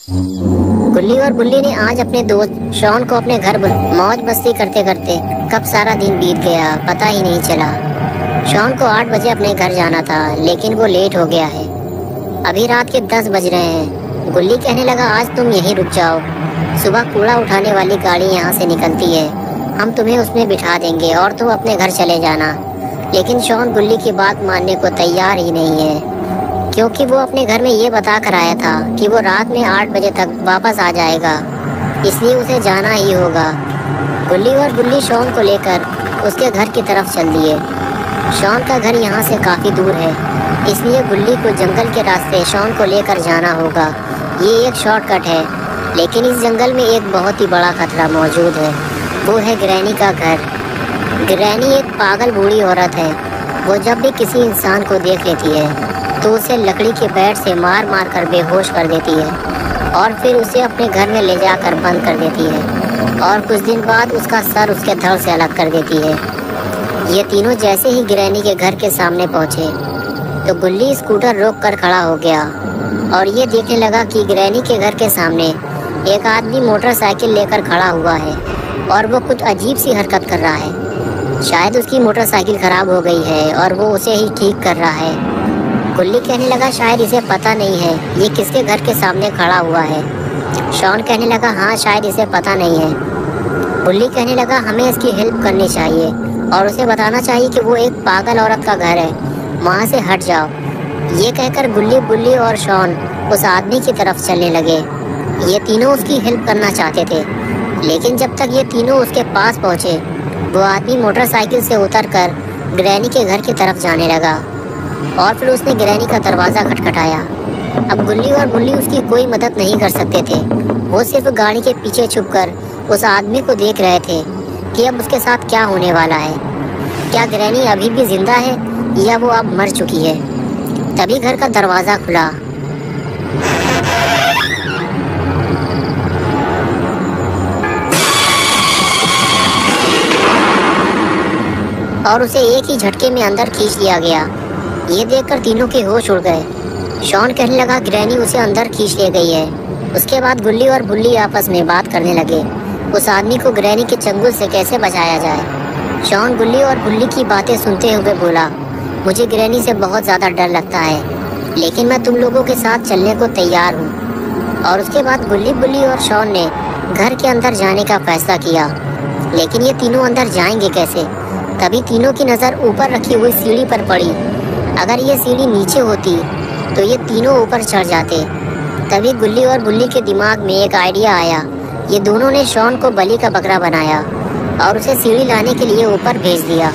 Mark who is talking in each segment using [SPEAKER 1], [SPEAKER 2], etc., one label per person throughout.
[SPEAKER 1] गुल्ली और बुल्ली ने आज अपने दोस्त शॉन को अपने घर मौज मस्ती करते करते कब सारा दिन बीत गया पता ही नहीं चला। शॉन को 8 बजे अपने घर जाना था, लेकिन वो लेट हो गया है। अभी रात के 10 बज रहे हैं। गुल्ली कहने लगा, आज तुम यहीं रुक जाओ, सुबह कूड़ा उठाने वाली गाड़ी यहाँ से निकलती है, हम तुम्हें उसमें बिठा देंगे और तुम अपने घर चले जाना। लेकिन शॉन गुल्ली की बात मानने को तैयार ही नहीं है, क्योंकि वो अपने घर में ये बता कर आया था कि वो रात में 8 बजे तक वापस आ जाएगा, इसलिए उसे जाना ही होगा। गुल्ली और बुल्ली शॉन को लेकर उसके घर की तरफ चल दिए। शॉन का घर यहाँ से काफ़ी दूर है, इसलिए गुल्ली को जंगल के रास्ते शॉन को लेकर जाना होगा। ये एक शॉर्टकट है, लेकिन इस जंगल में एक बहुत ही बड़ा खतरा मौजूद है, वो है ग्रैनी का घर। ग्रैनी एक पागल बूढ़ी औरत है। वो जब भी किसी इंसान को देख लेती है तो उसे लकड़ी के बैट से मार मार कर बेहोश कर देती है और फिर उसे अपने घर में ले जाकर बंद कर देती है और कुछ दिन बाद उसका सर उसके धड़ से अलग कर देती है। ये तीनों जैसे ही ग्रैनी के घर के सामने पहुँचे तो गुल्ली स्कूटर रोक कर खड़ा हो गया और ये देखने लगा कि ग्रैनी के घर के सामने एक आदमी मोटरसाइकिल लेकर खड़ा हुआ है और वो कुछ अजीब सी हरकत कर रहा है। शायद उसकी मोटरसाइकिल ख़राब हो गई है और वो उसे ही ठीक कर रहा है। गुल्ली कहने लगा, शायद इसे पता नहीं है ये किसके घर के सामने खड़ा हुआ है। शॉन कहने लगा, हाँ शायद इसे पता नहीं है। गुल्ली कहने लगा, हमें इसकी हेल्प करनी चाहिए और उसे बताना चाहिए कि वो एक पागल औरत का घर है, वहाँ से हट जाओ। ये कहकर गुल्ली, बुल्ली और शॉन उस आदमी की तरफ चलने लगे। ये तीनों उसकी हेल्प करना चाहते थे, लेकिन जब तक ये तीनों उसके पास पहुँचे वो आदमी मोटरसाइकिल से उतरकर ग्रैनी के घर की तरफ जाने लगा और फिर उसने ग्रैनी का दरवाज़ा खटखटाया। अब गुल्ली और बुल्ली उसकी कोई मदद नहीं कर सकते थे। वो सिर्फ गाड़ी के पीछे छुपकर उस आदमी को देख रहे थे कि अब उसके साथ क्या होने वाला है। क्या ग्रैनी अभी भी जिंदा है या वो अब मर चुकी है? तभी घर का दरवाज़ा खुला और उसे एक ही झटके में अंदर खींच लिया गया। ये देखकर तीनों के होश उड़ गए। शॉन कहने लगा, ग्रैनी उसे अंदर खींच ले गई है। उसके बाद गुल्ली और बुल्ली आपस में बात करने लगे, उस आदमी को ग्रैनी के चंगुल से कैसे बचाया जाए। शॉन गुल्ली और बुल्ली की बातें सुनते हुए बोला, मुझे ग्रैनी से बहुत ज़्यादा डर लगता है, लेकिन मैं तुम लोगों के साथ चलने को तैयार हूँ। और उसके बाद गुल्ली, बुल्ली और शॉन ने घर के अंदर जाने का फैसला किया, लेकिन ये तीनों अंदर जाएंगे कैसे? तभी तीनों की नज़र ऊपर रखी हुई सीढ़ी पर पड़ी। अगर ये सीढ़ी नीचे होती तो ये तीनों ऊपर चढ़ जाते। तभी गुल्ली और बुल्ली के दिमाग में एक आइडिया आया। ये दोनों ने शॉन को बलि का बकरा बनाया और उसे सीढ़ी लाने के लिए ऊपर भेज दिया।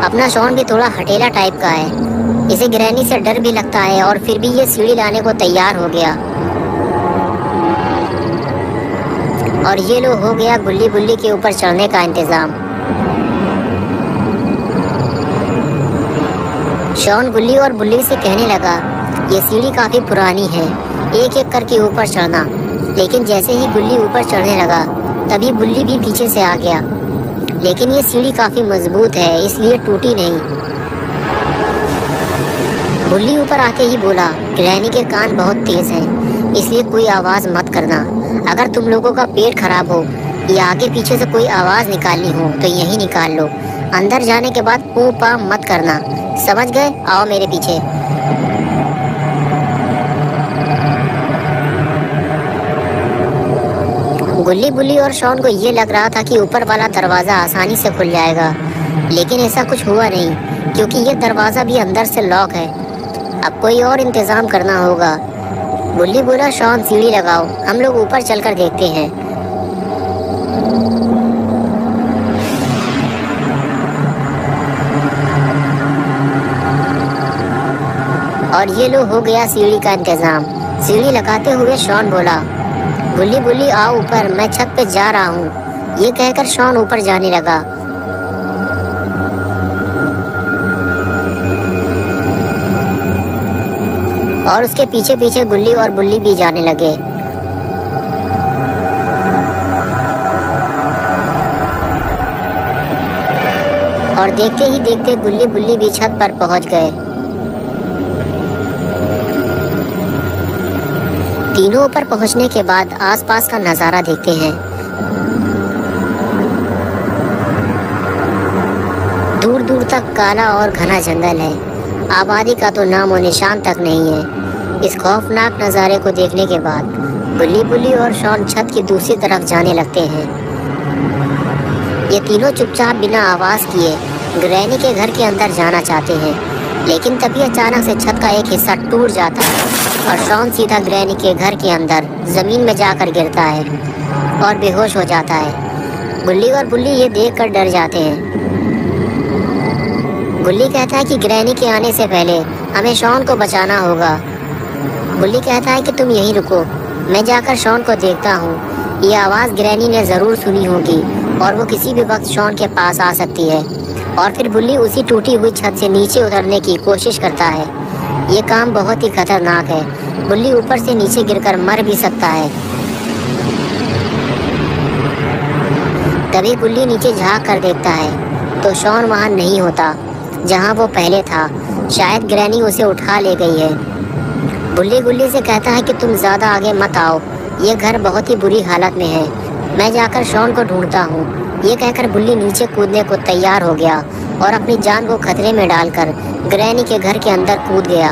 [SPEAKER 1] अपना शॉन भी थोड़ा हठेला टाइप का है, इसे ग्रैनी से डर भी लगता है और फिर भी ये सीढ़ी लाने को तैयार हो गया। और ये लो हो गया गुल्ली बुल्ली के ऊपर चढ़ने का इंतज़ाम। शॉन गुल्ली और बुल्ली से कहने लगा, ये सीढ़ी काफ़ी पुरानी है, एक एक करके ऊपर चढ़ना। लेकिन जैसे ही गुल्ली ऊपर चढ़ने लगा तभी बुल्ली भी पीछे से आ गया। लेकिन ये सीढ़ी काफ़ी मजबूत है, इसलिए टूटी नहीं। बुल्ली ऊपर आते ही बोला, ग्रैनी के कान बहुत तेज़ हैं, इसलिए कोई आवाज़ मत करना। अगर तुम लोगों का पेट खराब हो या आगे पीछे से कोई आवाज़ निकालनी हो तो यही निकाल लो। अंदर जाने के बाद पू पा मत करना, समझ गए? आओ मेरे पीछे। गुल्ली, बुल्ली और शॉन को ये लग रहा था कि ऊपर वाला दरवाज़ा आसानी से खुल जाएगा, लेकिन ऐसा कुछ हुआ नहीं, क्योंकि ये दरवाज़ा भी अंदर से लॉक है। अब कोई और इंतज़ाम करना होगा। बुल्ली बोला, शॉन सीढ़ी लगाओ, हम लोग ऊपर चलकर देखते हैं। और ये लो हो गया सीढ़ी का इंतज़ाम। सीढ़ी लगाते हुए शॉन बोला, बुल्ली, बुल्ली आओ ऊपर, मैं छत पे जा रहा हूँ। ये कहकर शॉन ऊपर जाने लगा। और उसके पीछे पीछे गुल्ली और बुल्ली भी जाने लगे। और और देखते ही देखते गुल्ली बुल्ली भी छत पर पहुंच गए। तीनों ऊपर पहुंचने के बाद आसपास का नजारा देखते हैं। दूर दूर तक काला और घना जंगल है। आबादी का तो नाम और निशान तक नहीं है। इस खौफनाक नज़ारे को देखने के बाद गुल्ली बुल्ली और शॉन छत की दूसरी तरफ जाने लगते हैं। ये तीनों चुपचाप बिना आवाज़ किए ग्रैनी के घर के अंदर जाना चाहते हैं, लेकिन तभी अचानक से छत का एक हिस्सा टूट जाता है और शॉन सीधा ग्रैनी के घर के अंदर ज़मीन में जाकर गिरता है और बेहोश हो जाता है। गुल्ली और बुल्ली ये देखकर डर जाते हैं। गुल्ली कहता है कि ग्रैनी के आने से पहले हमें शॉन को बचाना होगा। बुल्ली कहता है कि तुम यहीं रुको, मैं जाकर शॉन को देखता हूँ। ये आवाज़ ग्रैनी ने ज़रूर सुनी होगी और वो किसी भी वक्त शॉन के पास आ सकती है। और फिर बुल्ली उसी टूटी हुई छत से नीचे उतरने की कोशिश करता है। ये काम बहुत ही खतरनाक है। बुल्ली ऊपर से नीचे गिरकर मर भी सकता है। तभी बुल्ली नीचे झांक कर देखता है तो शॉन वहाँ नहीं होता जहाँ वो पहले था। शायद ग्रैनी उसे उठा ले गई है। बुल्ली गुल्ली से कहता है कि तुम ज़्यादा आगे मत आओ, ये घर बहुत ही बुरी हालत में है, मैं जाकर शॉन को ढूंढता हूँ। ये कहकर बुल्ली नीचे कूदने को तैयार हो गया और अपनी जान को खतरे में डालकर ग्रैनी के घर के अंदर कूद गया।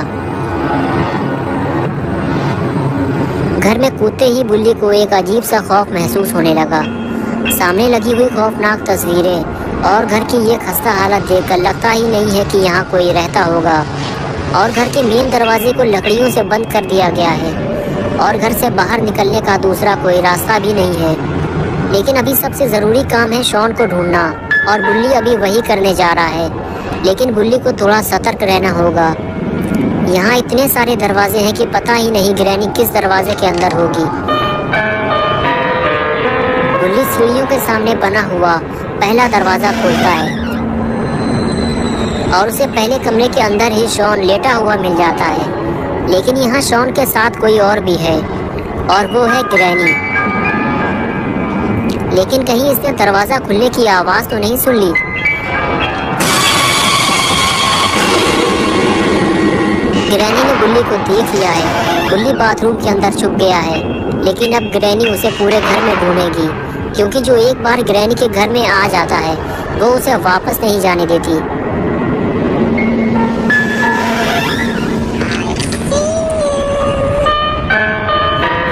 [SPEAKER 1] घर में कूदते ही बुल्ली को एक अजीब सा खौफ महसूस होने लगा। सामने लगी हुई खौफनाक तस्वीरें और घर की ये खस्ता हालत देखकर लगता ही नहीं है कि यहाँ कोई रहता होगा। और घर के मेन दरवाजे को लकड़ियों से बंद कर दिया गया है और घर से बाहर निकलने का दूसरा कोई रास्ता भी नहीं है। लेकिन अभी सबसे ज़रूरी काम है शॉन को ढूंढना और बुल्ली अभी वही करने जा रहा है। लेकिन बुल्ली को थोड़ा सतर्क रहना होगा। यहाँ इतने सारे दरवाजे हैं कि पता ही नहीं ग्रैनी किस दरवाजे के अंदर होगी। बुल्ली सीढ़ियों के सामने बना हुआ पहला दरवाज़ा खोलता है और उसे पहले कमरे के अंदर ही शॉन लेटा हुआ मिल जाता है। लेकिन यहाँ शॉन के साथ कोई और भी है और वो है ग्रैनी। लेकिन कहीं इसने दरवाज़ा खुलने की आवाज़ तो नहीं सुन ली। ग्रैनी ने बुल्ली को देख लिया है। बुल्ली बाथरूम के अंदर छुप गया है, लेकिन अब ग्रैनी उसे पूरे घर में ढूंढेगी, क्योंकि जो एक बार ग्रैनी के घर में आ जाता है वो उसे वापस नहीं जाने देती।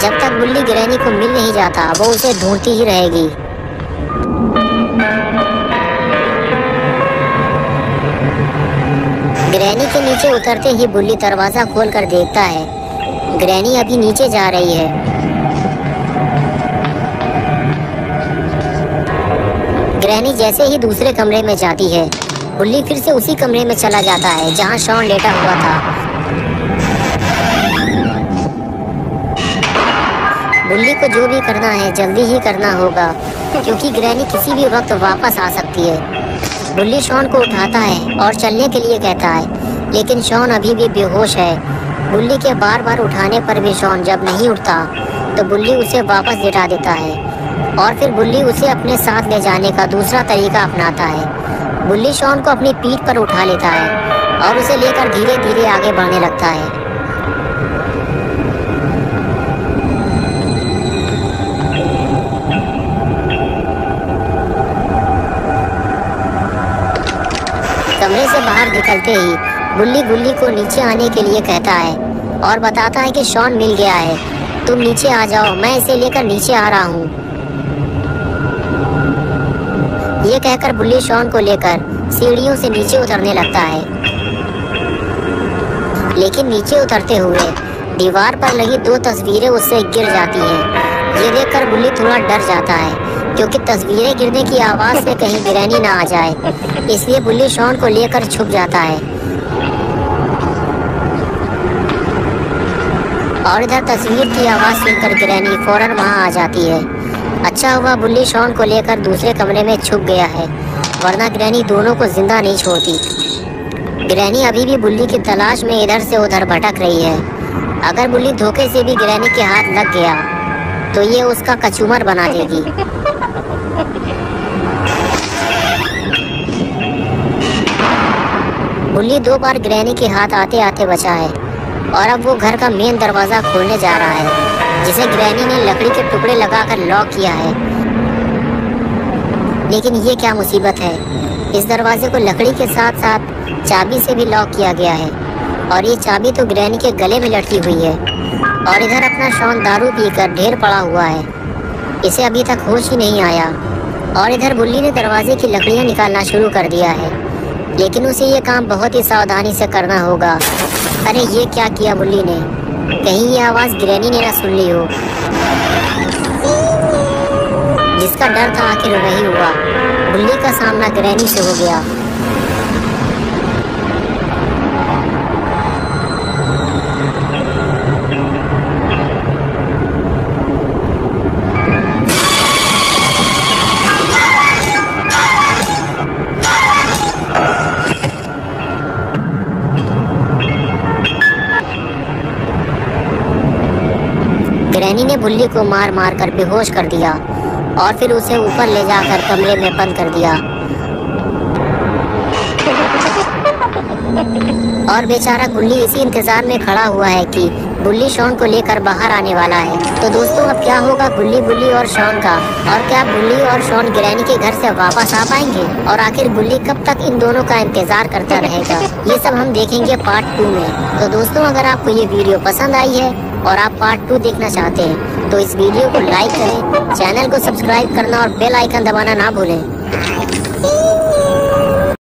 [SPEAKER 1] जब तक बुल्ली ग्रैनी को मिल नहीं जाता वो उसे ढूंढती ही रहेगी। ग्रैनी के नीचे उतरते ही बुल्ली दरवाजा खोलकर देखता है ग्रैनी अभी नीचे जा रही है। ग्रैनी जैसे ही दूसरे कमरे में जाती है बुल्ली फिर से उसी कमरे में चला जाता है जहां शॉन लेटा हुआ था। बुल्ली को जो भी करना है जल्दी ही करना होगा, क्योंकि ग्रैनी किसी भी वक्त वापस आ सकती है। बुल्ली शॉन को उठाता है और चलने के लिए कहता है, लेकिन शॉन अभी भी बेहोश है। बुल्ली के बार बार उठाने पर भी शॉन जब नहीं उठता तो बुल्ली उसे वापस लेटा देता है और फिर बुल्ली उसे अपने साथ ले जाने का दूसरा तरीका अपनाता है। बुल्ली शॉन को अपनी पीठ पर उठा लेता है और उसे लेकर धीरे धीरे आगे बढ़ने लगता है। कमरे से बाहर निकलते ही बुल्ली गुल्ली को नीचे आने के लिए कहता है और बताता है कि शॉन मिल गया है, तुम नीचे आ जाओ, मैं इसे लेकर नीचे आ रहा हूँ। ये कहकर बुल्ली शॉन को लेकर सीढ़ियों से नीचे उतरने लगता है। लेकिन नीचे उतरते हुए दीवार पर लगी 2 तस्वीरें उससे गिर जाती हैं। ये देखकर बुल्ली थोड़ा डर जाता है, क्योंकि तस्वीरें गिरने की आवाज़ से कहीं ग्रैनी ना आ जाए, इसलिए बुल्ली शॉन को लेकर छुप जाता है। और इधर तस्वीर की आवाज़ सुनकर ग्रैनी फौरन वहाँ आ जाती है। अच्छा हुआ बुल्ली शॉन को लेकर दूसरे कमरे में छुप गया है, वरना ग्रैनी दोनों को जिंदा नहीं छोड़ती। ग्रैनी अभी भी बुल्ली की तलाश में इधर से उधर भटक रही है। अगर बुल्ली धोखे से भी ग्रैनी के हाथ लग गया तो ये उसका कचूमर बना देगी। बुल्ली 2 बार ग्रैनी के हाथ आते आते बचा है और अब वो घर का मेन दरवाजा खोलने जा रहा है, जिसे ग्रैनी ने लकड़ी के टुकड़े लगाकर लॉक किया है। लेकिन ये क्या मुसीबत है, इस दरवाजे को लकड़ी के साथ साथ चाबी से भी लॉक किया गया है और ये चाबी तो ग्रैनी के गले में लटकी हुई है। और इधर अपना शॉन दारू पीकर ढेर पड़ा हुआ है, इसे अभी तक होश ही नहीं आया। और इधर बुल्ली ने दरवाजे की लकड़ियां निकालना शुरू कर दिया है, लेकिन उसे ये काम बहुत ही सावधानी से करना होगा। अरे ये क्या किया बुल्ली ने, कहीं ये आवाज़ ग्रैनी ने ना सुन ली हो। जिसका डर था आखिर वही हुआ, बुल्ली का सामना ग्रैनी से हो गया। ग्रैनी ने बुल्ली को मार मार कर बेहोश कर दिया और फिर उसे ऊपर ले जाकर कमरे में बंद कर दिया। और बेचारा गुल्ली इसी इंतजार में खड़ा हुआ है कि बुल्ली शॉन को लेकर बाहर आने वाला है। तो दोस्तों अब क्या होगा बुल्ली और शॉन का, और क्या बुल्ली और शॉन ग्रैनी के घर से वापस आ पाएंगे, और आखिर बुल्ली कब तक इन दोनों का इंतजार करता रहेगा, ये सब हम देखेंगे पार्ट 2 में। तो दोस्तों अगर आपको ये वीडियो पसंद आई है और आप पार्ट 2 देखना चाहते हैं तो इस वीडियो को लाइक करें, चैनल को सब्सक्राइब करना और बेल आइकन दबाना ना भूलें।